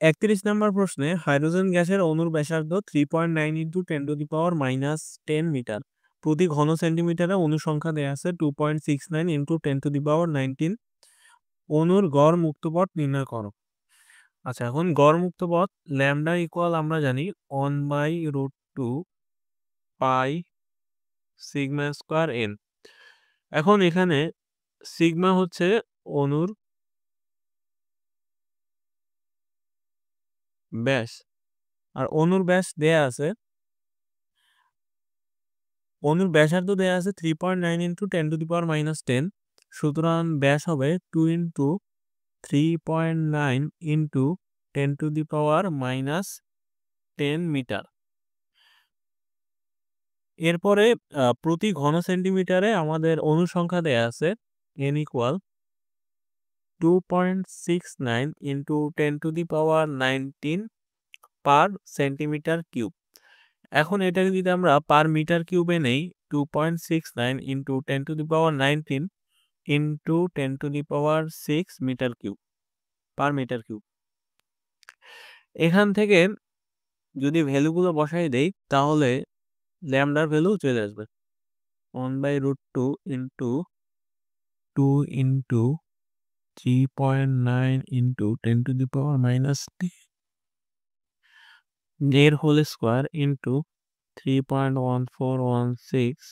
31 নম্বর প্রশ্নে হাইড্রোজেন গ্যাসের অণুর ব্যাসার্ধ 3.9 × 10⁻⁻10 মিটার। প্রতি ঘন সেন্টিমিটারে অণু সংখ্যা দেয়া আছে 2.69 × 10⁻19। অণুর গড় মুক্তপথ নির্ণয় করো। আচ্ছা, এখন গড় মুক্তপথ ল্যামডা ইকুয়াল আমরা জানি 1/√2 পাই সিগমা স্কয়ার এন। এখন এখানে সিগমা হচ্ছে অণুর ব্যাস, আর অণুর ব্যাস দেয়া আছে, অণুর ব্যাসার্ধ দেয়া আছে 3.9 × 10⁻10। সুতরাং ব্যাস হবে 2 × 3.9 × 10⁻10 মিটার। এরপরে প্রতি ঘন সেন্টিমিটারে আমাদের অণু সংখ্যা দেয়া আছে n ইকুয়াল 2.69 × 10⁻19 পার সেন্টিমিটার কিউব। এখন এটাকে যদি আমরা পার মিটার কিউবে নেই, 2.69 × 10⁻19 × 10⁻6 metre cube per metre cube. এখান থেকে যদি ভ্যালুগুলো বসাই দেই তাহলে ল্যামডার ভ্যালু চলে আসবে 1/√2 × 2 × 3.9 × 10⁻10 এর whole square into 3.1416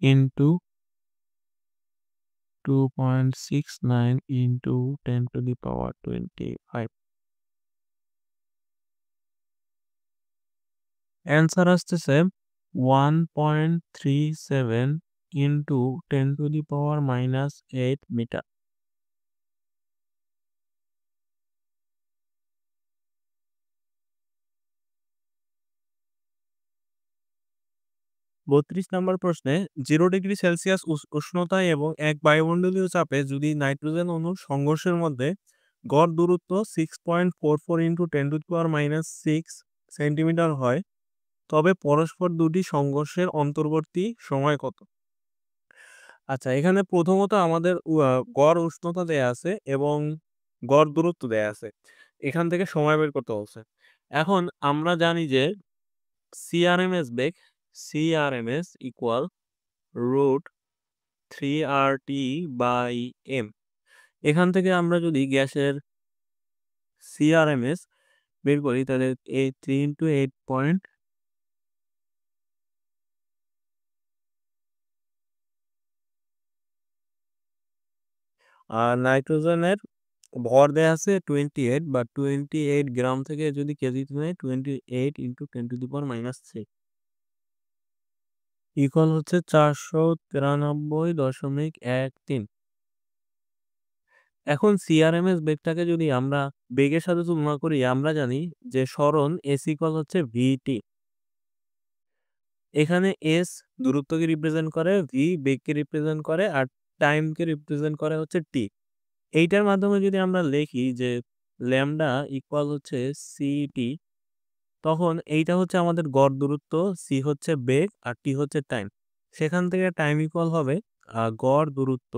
into 2.69 × 10⁻25। Answer আসতেছে 1.37 × 10⁻8 মিটার। বত্রিশ নম্বর প্রশ্নে 0°C উষ্ণতায় এবং এক বায়ুমণ্ডলীয় চাপে যদি নাইট্রোজেন অণুর সংঘর্ষের মধ্যে গড় দূরত্ব 6.44 × 10⁻6 সেন্টিমিটার হয়, তবে পরস্পর দুটি সংঘর্ষের অন্তর্বর্তী সময় কত? আচ্ছা, এখানে প্রথমত আমাদের গড় উষ্ণতা দেয়া আছে এবং গড় দূরত্ব দেয়া আছে। এখান থেকে সময় বের করতে বলছে। এখন আমরা জানি যে CRMS ইকুয়াল √3RT/m। এখান থেকে আমরা যদি গ্যাসের CRMS বের করি তাহলে 3 × 8 পয়েন্ট আর নাইট্রোজেনের ভর দেয়া আছে 28, বা 28 গ্রাম থেকে যদি কেজিতে নেয় 28 × 10⁻³ ইকুয়াল হচ্ছে 493.13। এখন CRMS বেগটাকে যদি আমরা বেগের সাথে তুলনা করি, আমরা জানি যে সরণ S ইকুয়াল হচ্ছে VT। এখানে S দূরত্বকে রিপ্রেজেন্ট করে, V বেগকে রিপ্রেজেন্ট করে, আর টাইমকে রিপ্রেজেন্ট করে হচ্ছে T। এইটার মাধ্যমে যদি আমরা লিখি যে ল্যামডা ইকুয়াল হচ্ছে CT, তখন এইটা হচ্ছে আমাদের গড় দূরত্ব, C হচ্ছে বেগ, আর T হচ্ছে টাইম। সেখান থেকে টাইম ইকুয়াল হবে গড় দূরত্ব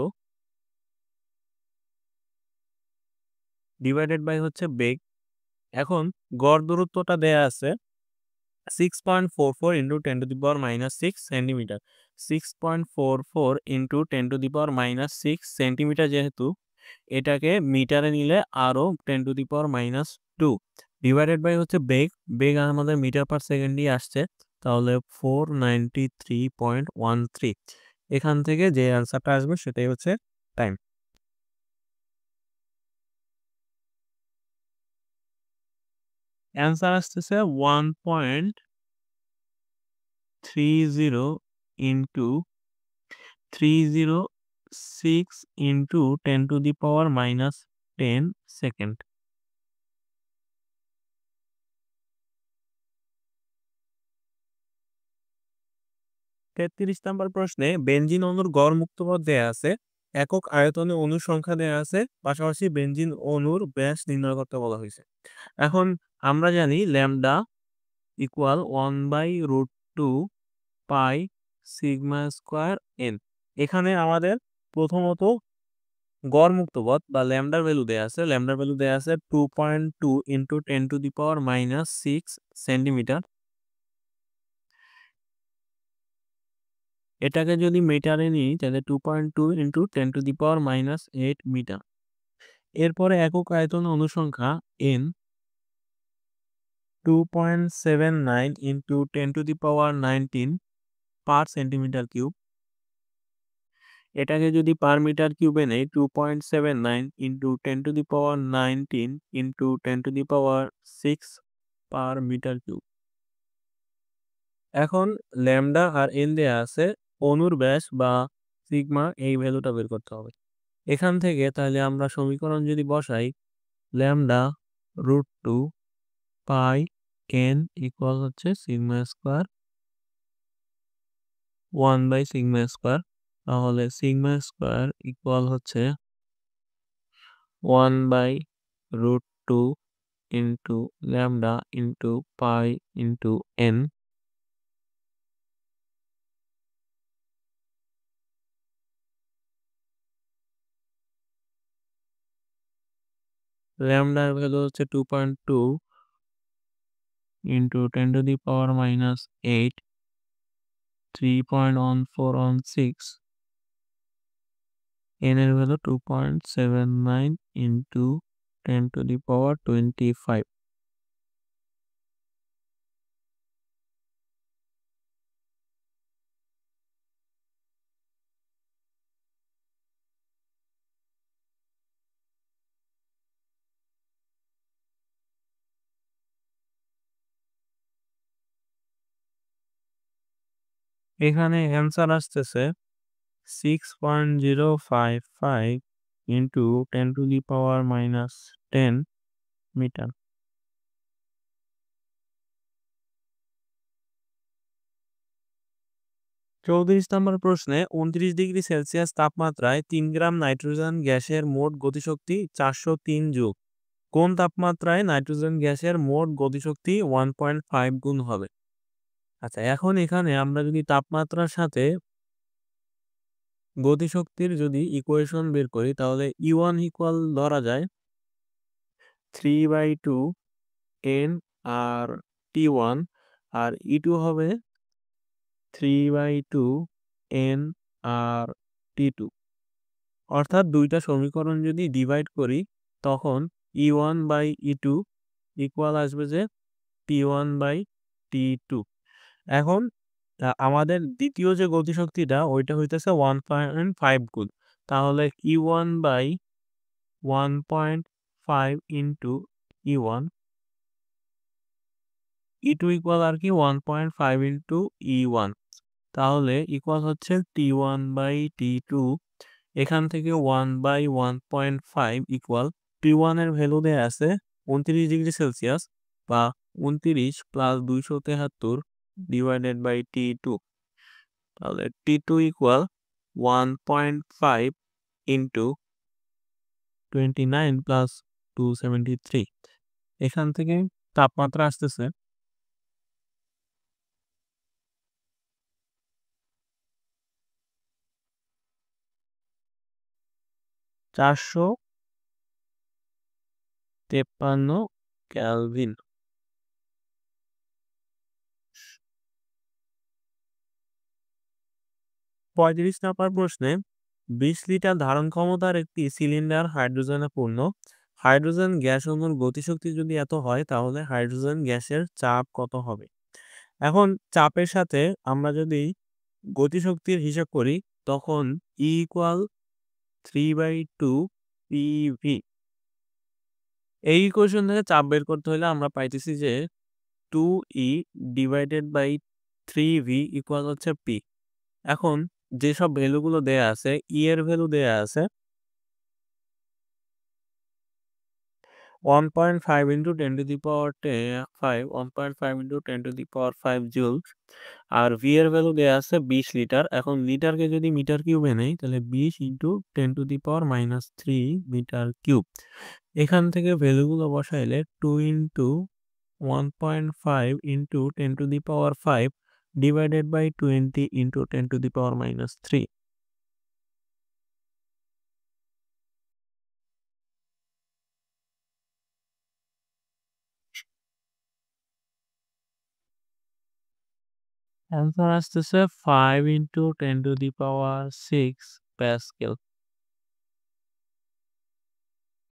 ডিভাইডেড বাই হচ্ছে বেগ। এখন গড় দূরত্বটা দেয়া আছে 6.44 × 10⁻6 সেন্টিমিটার। 6.44 × 10⁻6 সেন্টিমিটার, যেহেতু এটাকে মিটারে নিলে আরো 10⁻² ডিভাইডেড বাই হচ্ছে বেগ। বেগ আমাদের মিটার পার সেকেন্ডই আসছে, তাহলে 493.13। এখান থেকে যে অ্যান্সারটা আসবে সেটাই হচ্ছে টাইম। অ্যান্সার আসতেছে 1.30 × 306 × 10⁻10 সেকেন্ড। 33 নম্বর প্রশ্নে বেনজিন অণুর গড় মুক্তপথ দেয়া আছে, একক আয়তনে অণুর সংখ্যা দেয়া আছে, পাশাপাশি বেনজিন অণুর ব্যাস নির্ণয় করতে বলা হয়েছে। এখন আমরা জানি ল্যামডা ইকুয়াল 1/√2 পাই সিগমা স্কয়ার এন। এখানে আমাদের প্রথমত গড় মুক্ত পথ বা ল্যামডার ভ্যালু দেয়া আছে। ল্যামডার ভ্যালু দেয়া আছে 2.2 into 10 to the power minus 6 centimetre. এটাকে যদি মিটারে নিই তাহলে 2.2 into 10 to the power minus 8 metre. এরপরে একক আয়তন অনুসংখ্যা n 2.79 into 10 to the power 19 per centimetre cube. এটাকে যদি পার মিটার কিউবে নেই 2.79 into 10 to the power 19 into 10 to the power 6 per metre cube. এখন ল্যামডা আর এন দেয়া আছে, অণুর ব্যাস বা সিগমা এই ভ্যালুটা বের করতে হবে। এখান থেকে তাহলে আমরা সমীকরণ যদি বসাই, ল্যামডা √2 পাই এন ইকুয়াল হচ্ছে সিগমা স্কোয়ার 1/সিগমা স্কোয়ার। তাহলে সিগমা স্কোয়ার ইকুয়াল হচ্ছে 1/√2 into lambda into pi into n. ল্যামডার ভ্যালু হচ্ছে 2.2 into 10 to the power minus 8, 3.1416। n এর value 2.79 into 10 to the power 25। এখানে অ্যান্সার আসতেছে 6.055 into 10 to the power minus 10 metre. 34 number প্রশ্নে 29 degree Celsius তাপমাত্রায় 3 গ্রাম nitrogen গ্যাসের মোট গতিশক্তি 403 জুল। কোন তাপমাত্রায় নাইট্রোজেন গ্যাসের মোট গতিশক্তি 1.5 গুণ হবে? আচ্ছা, এখন এখানে আমরা যদি তাপমাত্রার সাথে গতিশক্তির যদি ইকুয়েশন বের করি তাহলে E1 ইকুয়াল ধরা যায় 3/2 n আর T1, আর E2 হবে 3/2 n আর T2। অর্থাৎ দুইটা সমীকরণ যদি ডিভাইড করি তখন E1/E2 ইকুয়াল আসবে যে T1/T2। এখন আমাদের দ্বিতীয় যে গতিশক্তিটা ওইটা হইতেছে 1.5 গুণ। তাহলে E1/1.5 into E1, E2 equal আর কি 1.5 ইন্টু E1। তাহলে ইকুয়াল হচ্ছে T1/T2। এখান থেকে 1/1.5 ইকুয়াল T1 এর ভ্যালু দেয়া আছে 29 ডিগ্রি সেলসিয়াস বা 29 প্লাস 273 ডিভাইডেড বাই T2। তাহলে T2 ইকুয়াল 1.5 ইন্টু 29 প্লাস 273। এখান থেকে তাপমাত্রা আসতেছে 453 কেলভিন। 35 নম্বর প্রশ্নে 20 লিটার ধারণ ক্ষমতার একটি সিলিন্ডার হাইড্রোজেনে পূর্ণ। হাইড্রোজেন গ্যাস অণুর গতিশক্তি যদি এত হয় তাহলে হাইড্রোজেন গ্যাসের চাপ কত হবে? এখন চাপের সাথে আমরা যদি গতিশক্তির হিসাব করি তখন E ইকুয়াল 3/2 PV। এই ইকুয়েশন থেকে চাপ বের করতে হলে আমরা পাইতেছি যে 2E divided by 3V equal হচ্ছে P। এখন যেসব ভ্যালুগুলো দেয়া আছে, E এর ভ্যালু দেয়া আছে 1.5 into 10 to the power 5, 1.5 into 10 to the power 5 joule. আর ভি এর ভ্যালু দেয়া আছে 20 লিটার। এখন লিটারকে যদি মিটার কিউবে নেই তাহলে 20 into 10 to the power minus 3 metre cube. এখান থেকে ভ্যালুগুলো বসাইলে 2 into 1.5 into 10 to the power 5 divided by 20 into 10 to the power minus 3। Answer আসতেছে 5 × 10⁶ প্যাসকেল।